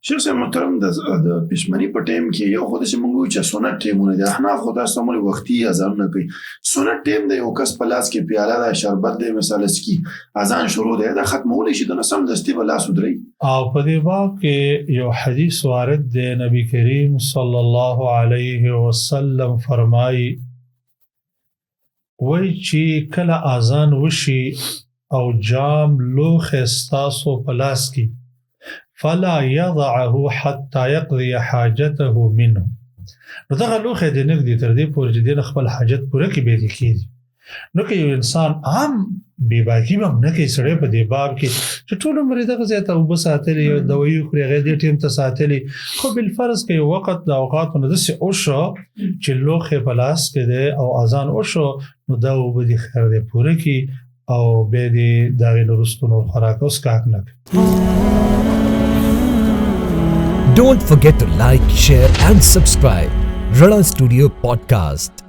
شیخ صاحب محترم د پېشمني په ټیم کې یو خو داسې موږ وایو چې سنت ټیمونه دي. احناف خو تاسو ته مولې وختي اذانونه کوي. سنت ټیم د یو کس په لاس کې پیاله ده، شربت دی، مثال اسکي اذان شروع دی، دا ختمولی شي د نسم دستي په لاس ودرې. او په دې باب کې یو حدیث وارد دی، نبی کریم صلی الله علیه وسلم فرمایي وای چې کله اذان وشي او جام لوښی ستاسو په لاس کې فلا يضعه حتى يقضي حاجته منه. نو دغه لوښی دې نږدې تر دې پورې چې دې خپل حاجت پوره کړي به دې کېږي. نو که یو انسان عام بېباکي به هم نه کوي سړی په دې باب کې چې ټول عمر یې دغه ځای ته اوبه ساتلي، دوایي خوري، هغې دې ټیم ته ساتلي، خو بالفرض که یو وخت د اوقاتو نه داسې وشو چې لوښی په لاس کې دی او اذان وشو، نو دا اوبه دې خیر دی پوره کړي او بیا دې د هغې نه وروسته نور خوراک او څښاک نه کوي. Don't forget to like, share and subscribe. Ranna Studio podcast.